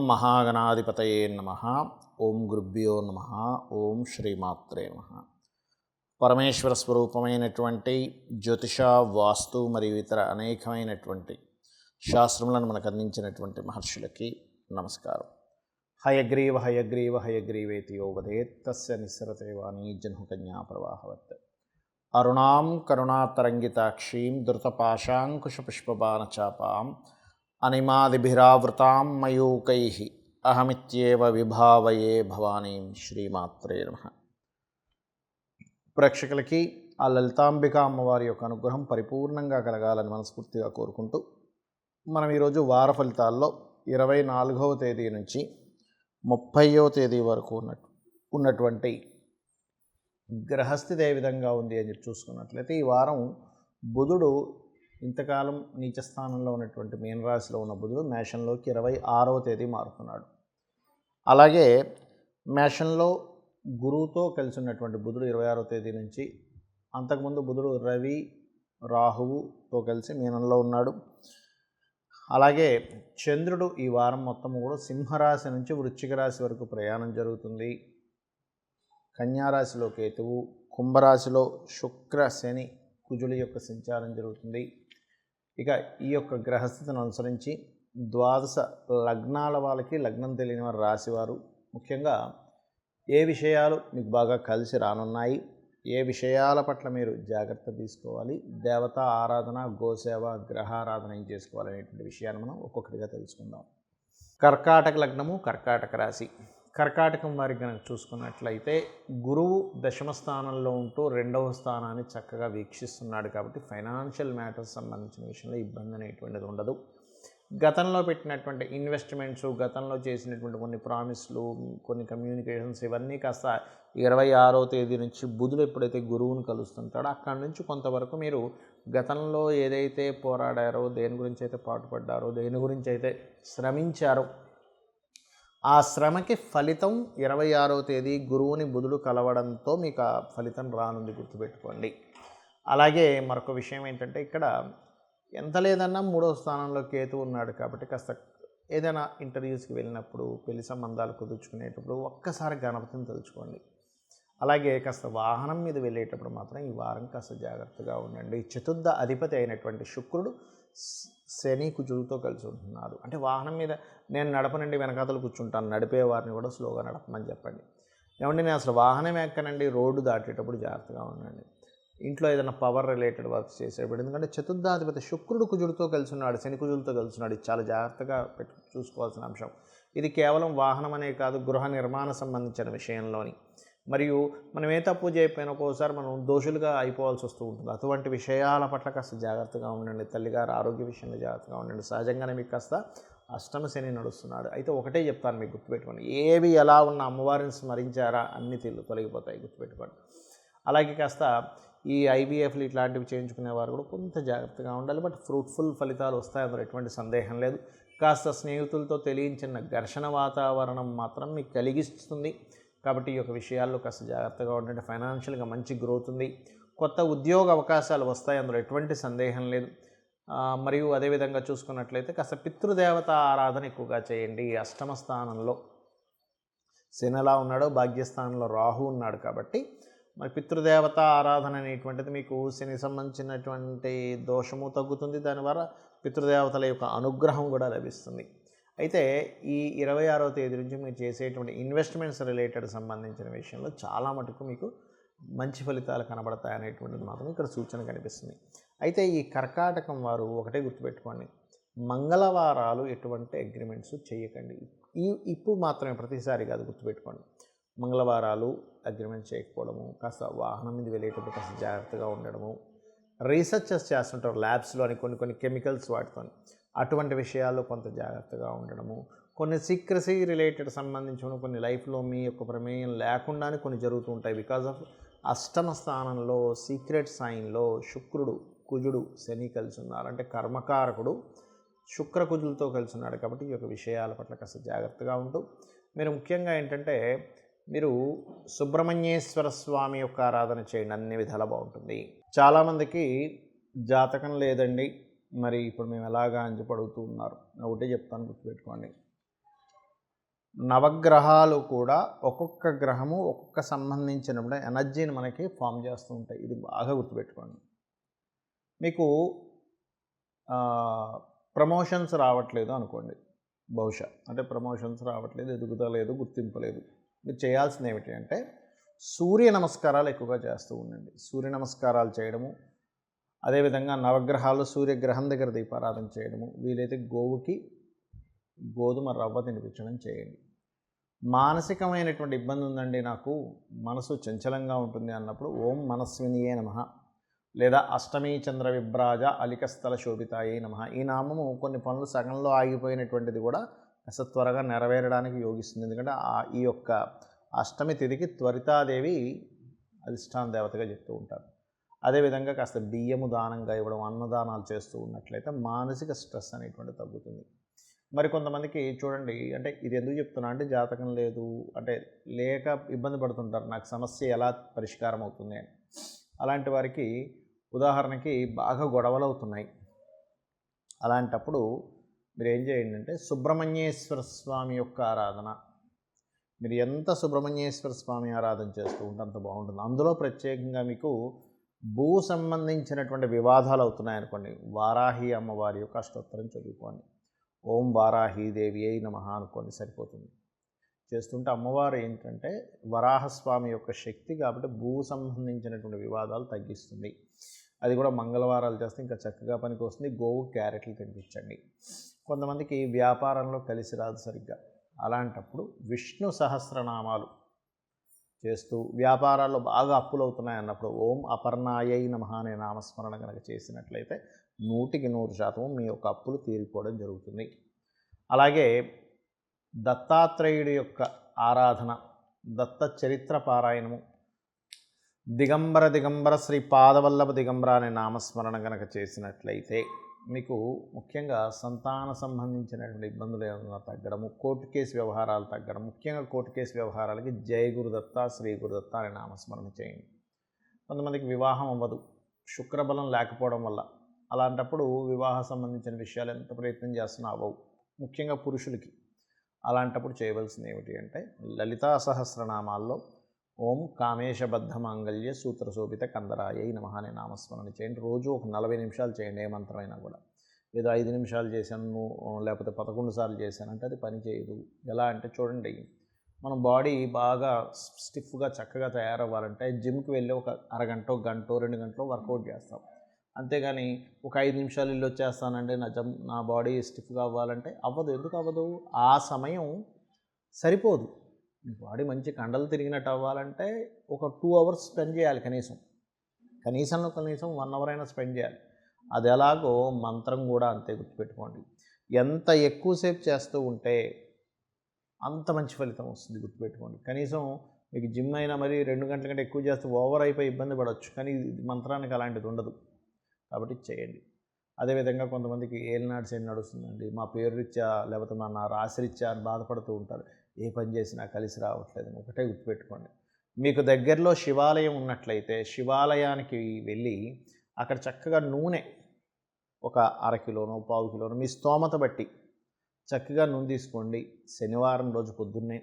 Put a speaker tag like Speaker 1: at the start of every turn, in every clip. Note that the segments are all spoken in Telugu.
Speaker 1: మహాగణాధిపతయే నమః. ఓం గురుభ్యో నమః. ఓం శ్రీమాత్రే నమః. పరమేశ్వర స్వరూపమైనటువంటి జ్యోతిష, వాస్తు మరియు ఇతర అనేకమైనటువంటి శాస్త్రములను మనకు అందించినటువంటి మహర్షులకి నమస్కారం. హయగ్రీవ హయగ్రీవ హయగ్రీవేతి యో వదేత్ తస్య నిస్సరతే వాణీ జహ్నుకన్యా ప్రవాహవత్. అరుణాం కరుణాతరంగితాక్షీం ధృతపాశాంకుశపుష్పబాణచాపాం అనిమాదిభిరావృతాం మయూకైః అహమిత్యేవ విభావయే భవానీం. శ్రీమాత్రే నమః. ప్రేక్షకులకి ఆ లలితాంబిక అమ్మవారి యొక్క అనుగ్రహం పరిపూర్ణంగా కలగాలని మనస్ఫూర్తిగా కోరుకుంటూ మనం ఈరోజు వార ఫలితాల్లో 24వ తేదీ నుంచి 30వ తేదీ వరకు ఉన్నటువంటి గ్రహస్థితి ఏ విధంగా ఉంది అని చెప్పి చూసుకున్నట్లయితే, ఈ వారం బుధుడు ఇంతకాలం నీచస్థానంలో ఉన్నటువంటి మీనరాశిలో ఉన్న బుధుడు మేషంలోకి 26వ తేదీ మారుతున్నాడు. అలాగే మేషంలో గురువుతో కలిసి ఉన్నటువంటి బుధుడు 26వ తేదీ నుంచి, అంతకుముందు బుధుడు రవి రాహువుతో కలిసి మీనంలో ఉన్నాడు. అలాగే చంద్రుడు ఈ వారం మొత్తం కూడా సింహరాశి నుంచి వృశ్చిక రాశి వరకు ప్రయాణం జరుగుతుంది. కన్యారాశిలో కేతువు, కుంభరాశిలో శుక్ర శని కుజుల యొక్క సంచారం జరుగుతుంది. ఇక ఈ యొక్క గ్రహస్థితిని అనుసరించి ద్వాదశ లగ్నాల వాళ్ళకి, లగ్నం తెలియని వారి రాశివారు ముఖ్యంగా ఏ విషయాలు మీకు బాగా కలిసి రానున్నాయి, ఏ విషయాల పట్ల మీరు జాగ్రత్త తీసుకోవాలి, దేవతా ఆరాధన, గోసేవ, గ్రహారాధన ఏం చేసుకోవాలనేటువంటి విషయాన్ని మనం ఒక్కొక్కటిగా తెలుసుకుందాం. కర్కాటక లగ్నము, కర్కాటక రాశి. కర్కాటకం వారికి కనుక చూసుకున్నట్లయితే గురువు దశమ స్థానంలో ఉంటూ 2వ స్థానాన్ని చక్కగా వీక్షిస్తున్నాడు కాబట్టి ఫైనాన్షియల్ మ్యాటర్స్ సంబంధించిన విషయంలో ఇబ్బంది అనేటువంటిది ఉండదు. గతంలో పెట్టినటువంటి ఇన్వెస్ట్మెంట్స్, గతంలో చేసినటువంటి కొన్ని ప్రామిస్లు, కొన్ని కమ్యూనికేషన్స్ ఇవన్నీ కాస్త 26వ తేదీ నుంచి బుధుడు ఎప్పుడైతే గురువును కలుస్తుంటాడో అక్కడి నుంచి కొంతవరకు మీరు గతంలో ఏదైతే పోరాడారో, దేని గురించి అయితే పాటుపడ్డారో, దేని గురించి అయితే శ్రమించారో ఆ శ్రమకి ఫలితం 26వ తేదీ గురువుని బుధుడు కలవడంతో మీకు ఆ ఫలితం రానుంది, గుర్తుపెట్టుకోండి. అలాగే మరొక విషయం ఏంటంటే, ఇక్కడ ఎంత లేదన్నా 3వ స్థానంలో కేతు ఉన్నాడు కాబట్టి కాస్త ఏదైనా ఇంటర్వ్యూస్కి వెళ్ళినప్పుడు, పెళ్లి సంబంధాలు కుదుర్చుకునేటప్పుడు ఒక్కసారి గణపతిని తలుచుకోండి. అలాగే కాస్త వాహనం మీద వెళ్ళేటప్పుడు మాత్రం ఈ వారం కాస్త జాగ్రత్తగా ఉండండి. చతుర్థ అధిపతి అయినటువంటి శుక్రుడు శని కుజులతో కలిసి ఉంటున్నారు. అంటే వాహనం మీద నేను నడపనండి, వెనకాతలు కూర్చుంటాను, నడిపే వారిని కూడా స్లోగా నడపమని చెప్పండి. ఏమంటే నేను అసలు వాహనం ఎక్కనండి, రోడ్డు దాటేటప్పుడు జాగ్రత్తగా ఉండండి. ఇంట్లో ఏదైనా పవర్ రిలేటెడ్ వర్క్స్ చేసేటప్పుడు, ఎందుకంటే చతుర్థాధిపతి శుక్రుడు కుజుడితో కలిసి ఉన్నాడు, శని కుజులతో కలిసి ఉన్నాడు. ఇది చాలా జాగ్రత్తగా చూసుకోవాల్సిన అంశం. ఇది కేవలం వాహనం అనే కాదు, గృహ నిర్మాణ సంబంధించిన విషయంలోని. మరియు మనం ఏ తప్పు చేయకపోయినా ఒక్కోసారి మనం దోషులుగా అయిపోవాల్సి వస్తూ ఉంటుంది. అటువంటి విషయాల పట్ల కాస్త జాగ్రత్తగా ఉండండి. తల్లిగారు ఆరోగ్య విషయంలో జాగ్రత్తగా ఉండండి. సహజంగానే మీకు కాస్త అష్టమ శని నడుస్తున్నాడు. అయితే ఒకటే చెప్తాను, మీకు గుర్తుపెట్టుకోండి, ఏవి ఎలా ఉన్న అమ్మవారిని స్మరించారా అన్ని తొలగిపోతాయి, గుర్తుపెట్టుకోండి. అలాగే కాస్త ఈ ఐవీఎఫ్లు ఇట్లాంటివి చేయించుకునేవారు కూడా కొంత జాగ్రత్తగా ఉండాలి. బట్ ఫ్రూట్ఫుల్ ఫలితాలు వస్తాయి, అందులో ఎటువంటి సందేహం లేదు. కాస్త స్నేహితులతో తెలియించిన ఘర్షణ వాతావరణం మాత్రం మీకు కలిగిస్తుంది కాబట్టి ఈ యొక్క విషయాల్లో కాస్త జాగ్రత్తగా ఉండండి. ఫైనాన్షియల్గా మంచి గ్రోత్ ఉంది, కొత్త ఉద్యోగ అవకాశాలు వస్తాయి, అందులో ఎటువంటి సందేహం లేదు. మరియు అదేవిధంగా చూసుకున్నట్లయితే కాస్త పితృదేవత ఆరాధన ఎక్కువగా చేయండి. అష్టమ స్థానంలో శని ఎలా ఉన్నాడో భాగ్యస్థానంలో రాహు ఉన్నాడు కాబట్టి మరి పితృదేవత ఆరాధన అనేటువంటిది మీకు శని సంబంధించినటువంటి దోషము తగ్గుతుంది, దాని ద్వారా పితృదేవతల యొక్క అనుగ్రహం కూడా లభిస్తుంది. అయితే ఈ 26వ తేదీ నుంచి మీరు చేసేటువంటి ఇన్వెస్ట్మెంట్స్ రిలేటెడ్ సంబంధించిన విషయంలో చాలా మటుకు మీకు మంచి ఫలితాలు కనబడతాయి అనేటువంటిది మాత్రం ఇక్కడ సూచన కనిపిస్తుంది. అయితే ఈ కర్కాటకం వారు ఒకటే గుర్తుపెట్టుకోండి, మంగళవారాలు ఎటువంటి అగ్రిమెంట్స్ చేయకండి. ఇప్పుడు మాత్రమే, ప్రతిసారి కాదు, గుర్తుపెట్టుకోండి. మంగళవారాలు అగ్రిమెంట్ చేయకపోవడము, కాస్త వాహనం మీద వెళ్ళేటప్పుడు కాస్త జాగ్రత్తగా ఉండడము, రీసెర్చెస్ చేస్తుంటారు ల్యాబ్స్లో అని కొన్ని కెమికల్స్ వాడుతూ, అటువంటి విషయాల్లో కొంత జాగ్రత్తగా ఉండడము, కొన్ని సీక్రసీ రిలేటెడ్ సంబంధించిన కొన్ని లైఫ్లో మీ యొక్క ప్రమేయం లేకుండానే కొన్ని జరుగుతూ ఉంటాయి. బికాజ్ ఆఫ్ అష్టమ స్థానంలో సీక్రెట్ సైన్లో శుక్రుడు కుజుడు శని కలిసి ఉన్నారు. అంటే కర్మకారకుడు శుక్ర కుజులతో కలిసి ఉన్నాడు కాబట్టి ఈ యొక్క విషయాల పట్ల కాస్త జాగ్రత్తగా ఉంటూ మీరు ముఖ్యంగా ఏంటంటే మీరు సుబ్రహ్మణ్యేశ్వర స్వామి యొక్క ఆరాధన చేయండి, అన్ని విధాలా బాగుంటుంది. చాలామందికి జాతకం లేదండి, మరి ఇప్పుడు మేము ఎలాగా అని చెప్పి అడుగుతూ ఉన్నారు. ఒకటే చెప్తాను, గుర్తుపెట్టుకోండి. నవగ్రహాలు కూడా ఒక్కొక్క గ్రహము ఒక్కొక్క సంబంధించిన ఎనర్జీని మనకి ఫామ్ చేస్తూ ఉంటాయి. ఇది బాగా గుర్తుపెట్టుకోండి. మీకు ప్రమోషన్స్ రావట్లేదు అనుకోండి, బహుశా అంటే ప్రమోషన్స్ రావట్లేదు, ఎదుగుదలేదు, గుర్తింపు లేదు. మీరు చేయాల్సింది ఏమిటి అంటే సూర్య నమస్కారాలు ఎక్కువగా చేస్తూ ఉండండి. సూర్య నమస్కారాలు చేయడము, అదేవిధంగా నవగ్రహాలు సూర్యగ్రహం దగ్గర దీపారాధన చేయడము, వీలైతే గోవుకి గోధుమ రవ్వ తినిపించడం చేయండి. మానసికమైనటువంటి ఇబ్బంది ఉందండి, నాకు మనసు చంచలంగా ఉంటుంది అన్నప్పుడు ఓం మనస్వినియే నమః లేదా అష్టమీ చంద్ర విభ్రాజ అలికస్థల శోభితాయే నమః, ఈ నామము కొన్ని పనులు సగంలో ఆగిపోయినటువంటిది కూడా అసలు త్వరగా నెరవేరడానికి యోగిస్తుంది. ఎందుకంటే ఈ యొక్క అష్టమి తిథికి త్వరితాదేవి అధిష్టాన దేవతగా చెప్తూ ఉంటారు. అదేవిధంగా కాస్త బియ్యము దానంగా ఇవ్వడం, అన్నదానాలు చేస్తూ ఉన్నట్లయితే మానసిక స్ట్రెస్ అనేటువంటిది తగ్గుతుంది. మరి కొంతమందికి చూడండి, అంటే ఇది ఎందుకు చెప్తున్నా అంటే జాతకం లేదు అంటే లేక ఇబ్బంది పడుతుంటారు, నాకు సమస్య ఎలా పరిష్కారం అవుతుంది అని. అలాంటి వారికి ఉదాహరణకి బాగా గొడవలు అవుతున్నాయి. అలాంటప్పుడు మీరు ఏం చేయండి అంటే సుబ్రహ్మణ్యేశ్వర స్వామి యొక్క ఆరాధన, మీరు ఎంత సుబ్రహ్మణ్యేశ్వర స్వామి ఆరాధన చేస్తూ ఉంటే అంత బాగుంటుంది. అందులో ప్రత్యేకంగా మీకు భూ సంబంధించినటువంటి వివాదాలు అవుతున్నాయి అనుకోండి, వారాహి అమ్మవారి యొక్క అష్టోత్తరం చదువుకోండి. ఓం వారాహీదేవి అయి నమః అనుకోండి, సరిపోతుంది. చేస్తుంటే అమ్మవారు ఏంటంటే వరాహస్వామి యొక్క శక్తి కాబట్టి భూ సంబంధించినటువంటి వివాదాలు తగ్గిస్తుంది. అది కూడా మంగళవారాలు చేస్తే ఇంకా చక్కగా పనికి వస్తుంది. గోవు క్యారెట్లు తినిపించండి. కొంతమందికి వ్యాపారంలో కలిసి రాదు సరిగ్గా, అలాంటప్పుడు విష్ణు సహస్రనామాలు చేస్తూ వ్యాపారాల్లో బాగా అప్పులు అవుతున్నాయి అన్నప్పుడు ఓం అపర్ణాయై నమః అనే నామస్మరణ కనుక చేసినట్లయితే 100% మీ యొక్క అప్పులు తీరిపోవడం జరుగుతుంది. అలాగే దత్తాత్రేయుడి యొక్క ఆరాధన, దత్త చరిత్ర పారాయణము, దిగంబర దిగంబర శ్రీ పాదవల్లభ దిగంబర అనే నామస్మరణ కనుక చేసినట్లయితే మీకు ముఖ్యంగా సంతాన సంబంధించినటువంటి ఇబ్బందులు ఏమైనా తగ్గడము, కోర్టు కేసు వ్యవహారాలు తగ్గడం, ముఖ్యంగా కోర్టు కేసు వ్యవహారాలకి జయ గురుదత్త శ్రీ గురుదత్త అనే నామస్మరణ చేయండి. కొంతమందికి వివాహం అవ్వదు శుక్రబలం లేకపోవడం వల్ల, అలాంటప్పుడు వివాహ సంబంధించిన విషయాలు ఎంత ప్రయత్నం చేస్తున్నా అవ్వవు, ముఖ్యంగా పురుషులకి. అలాంటప్పుడు చేయవలసింది ఏమిటి అంటే లలితా సహస్రనామాల్లో ఓం కామేశబద్ధ మాంగళ్య సూత్రశోభిత కందరాయై నమః అనే నామస్మరణ చేయండి. రోజు ఒక 40 నిమిషాలు చేయండి. ఏ మంత్రమైనా కూడా, ఏదో 5 నిమిషాలు చేశాను లేకపోతే 11 సార్లు చేశానంటే అది పని చేయదు. ఎలా అంటే చూడండి, మన బాడీ బాగా స్టిఫ్గా చక్కగా తయారవ్వాలంటే జిమ్కి వెళ్ళి ఒక అరగంట, గంట, 2 గంటలు వర్కౌట్ చేస్తాం. అంతేగాని ఒక 5 నిమిషాలు ఇల్లు వచ్చేస్తానంటే నా బాడీ స్టిఫ్గా అవ్వాలంటే అవ్వదు. ఎందుకు అవ్వదు? ఆ సమయం సరిపోదు. మీ బాడీ మంచి కండలు తిరిగినట్టు అవ్వాలంటే ఒక 2 అవర్స్ స్పెండ్ చేయాలి కనీసం 1 అవర్ అయినా స్పెండ్ చేయాలి. అది ఎలాగో మంత్రం కూడా అంతే, గుర్తుపెట్టుకోండి. ఎంత ఎక్కువసేపు చేస్తూ ఉంటే అంత మంచి ఫలితం వస్తుంది, గుర్తుపెట్టుకోండి. కనీసం మీకు జిమ్ అయినా మరి 2 గంటల కంటే ఎక్కువ చేస్తే ఓవర్ అయిపోయి ఇబ్బంది పడవచ్చు, కానీ మంత్రానికి అలాంటిది ఉండదు కాబట్టి చేయండి. అదేవిధంగా కొంతమందికి ఏలినాడు శని నడుస్తుందండి, మా పేరు రీత్యా లేకపోతే నా రాశి రీత్యా అని బాధపడుతూ ఉంటారు. ఏ పని చేసినా కలిసి రావట్లేదు. ఒకటే గుర్తుపెట్టుకోండి, మీకు దగ్గరలో శివాలయం ఉన్నట్లయితే శివాలయానికి వెళ్ళి అక్కడ చక్కగా నూనె ఒక 1/2 కిలోనో 1/4 కిలోనో మీ స్తోమత బట్టి చక్కగా నూనె తీసుకోండి. శనివారం రోజు పొద్దున్నే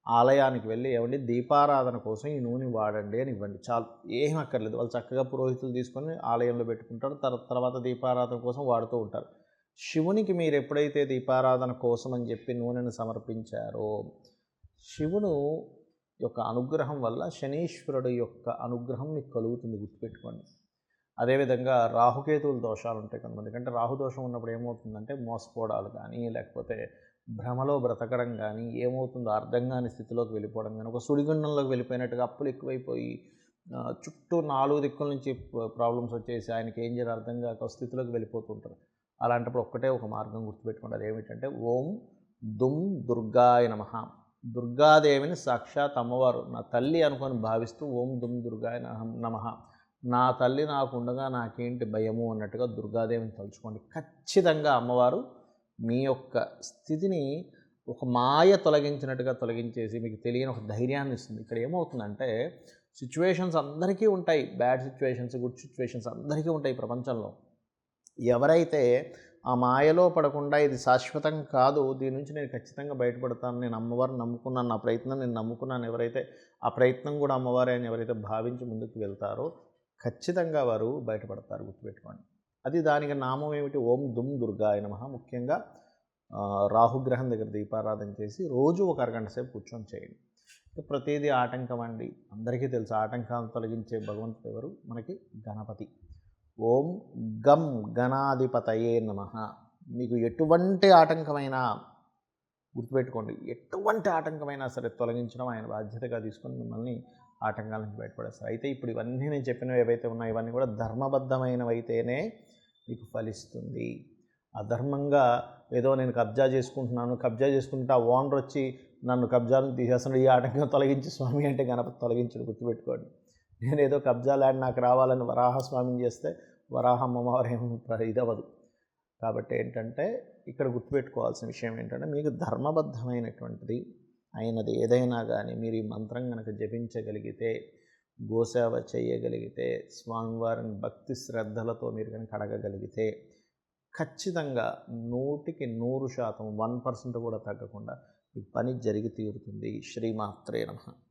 Speaker 1: ఆలయానికి వెళ్ళి ఏమండి దీపారాధన కోసం ఈ నూనె వాడండి అని ఇవ్వండి, చాలు. ఏం అక్కర్లేదు. వాళ్ళు చక్కగా పురోహితులు తీసుకొని ఆలయంలో పెట్టుకుంటారు, తర్వాత దీపారాధన కోసం వాడుతూ ఉంటారు. శివునికి మీరు ఎప్పుడైతే దీపారాధన కోసం అని చెప్పి నూనెను సమర్పించారో శివుడు యొక్క అనుగ్రహం వల్ల శనీశ్వరుడు యొక్క అనుగ్రహం మీకు కలుగుతుంది, గుర్తుపెట్టుకోండి. అదేవిధంగా రాహుకేతువుల దోషాలు ఉంటాయి కొంతమందికి. అంటే రాహుదోషం ఉన్నప్పుడు ఏమవుతుందంటే మోసపోవడాలు కానీ లేకపోతే భ్రమలో బ్రతకడం కానీ, ఏమవుతుందో అర్థం కాని స్థితిలోకి వెళ్ళిపోవడం కానీ, ఒక సుడిగుండంలోకి వెళ్ళిపోయినట్టుగా అప్పులు ఎక్కువైపోయి చుట్టూ 4 దిక్కుల నుంచి ప్రాబ్లమ్స్ వచ్చేసి ఆయనకి ఏం చేయాలో అర్థం కాక స్థితిలోకి వెళ్ళిపోతుంటారు. అలాంటప్పుడు ఒక్కటే ఒక మార్గం గుర్తుపెట్టుకోండి, అదేమిటంటే ఓం దుమ్ దుర్గాయ నమః. దుర్గాదేవిని సాక్షాత్ అమ్మవారు నా తల్లి అనుకొని భావిస్తూ ఓం దుమ్ దుర్గాయ నమః, నా తల్లి నాకుండగా నాకేంటి భయము అన్నట్టుగా దుర్గాదేవిని తలుచుకోండి. ఖచ్చితంగా అమ్మవారు మీ యొక్క స్థితిని ఒక మాయ తొలగించినట్టుగా తొలగించేసి మీకు తెలియని ఒక ధైర్యాన్ని ఇస్తుంది. ఇక్కడ ఏమవుతుందంటే సిచ్యువేషన్స్ అందరికీ ఉంటాయి, బ్యాడ్ సిచ్యువేషన్స్, గుడ్ సిచ్యువేషన్స్ అందరికీ ఉంటాయి ప్రపంచంలో. ఎవరైతే ఆ మాయలో పడకుండా ఇది శాశ్వతం కాదు, దీని నుంచి నేను ఖచ్చితంగా బయటపడతాను, నేను అమ్మవారిని నమ్ముకున్నాను, నా ప్రయత్నం నేను నమ్ముకున్నాను, ఎవరైతే ఆ ప్రయత్నం కూడా అమ్మవారే అని ఎవరైతే భావించి ముందుకు వెళ్తారో ఖచ్చితంగా వారు బయటపడతారు, గుర్తుపెట్టుకోండి. అది దానికి నామం ఏమిటి? ఓం దుమ్ దుర్గాయ నమః. ముఖ్యంగా రాహుగ్రహం దగ్గర దీపారాధన చేసి రోజు ఒక అరగంట సేపు కూర్చొని చేయండి. ప్రతిదీ ఆటంకం అండి, అందరికీ తెలుసు. ఆటంకాలను తొలగించే భగవంతుడు ఎవరు? మనకి గణపతి. ఓం గం గణాధిపతయే నమః. మీకు ఎటువంటి ఆటంకమైనా గుర్తుపెట్టుకోండి, ఎటువంటి ఆటంకమైనా సరే తొలగించడం ఆయన బాధ్యతగా తీసుకొని మిమ్మల్ని ఆటంకాల నుంచి బయటపడేస్తారు. అయితే ఇప్పుడు ఇవన్నీ నేను చెప్పినవి ఏవైతే ఉన్నాయో ఇవన్నీ కూడా ధర్మబద్ధమైనవైతేనే మీకు ఫలిస్తుంది. అధర్మంగా ఏదో నేను కబ్జా చేసుకుంటున్నాను, కబ్జా చేసుకుంటే ఆ ఓనర్ వచ్చి నన్ను కబ్జాను తీసేస్తున్నాడు, ఈ ఆటంకం తొలగించి స్వామి అంటే గణపతి తొలగించడు, గుర్తుపెట్టుకోండి. నేనేదో కబ్జా ల్యాండ్ నాకు రావాలని వరాహస్వామిని చేస్తే వరాహ అమ్మవారు ఏమి ఇదవ్వదు. కాబట్టి ఏంటంటే ఇక్కడ గుర్తుపెట్టుకోవాల్సిన విషయం ఏంటంటే, మీకు ధర్మబద్ధమైనటువంటిది అయినది ఏదైనా కానీ మీరు ఈ మంత్రం కనుక జపించగలిగితే, గోసేవ చేయగలిగితే, స్వామివారిని భక్తి శ్రద్ధలతో మీరు కనుక అడగగలిగితే ఖచ్చితంగా 100కి 100% 1% కూడా తగ్గకుండా ఈ పని జరిగి తీరుతుంది. శ్రీమాత్రే నమః.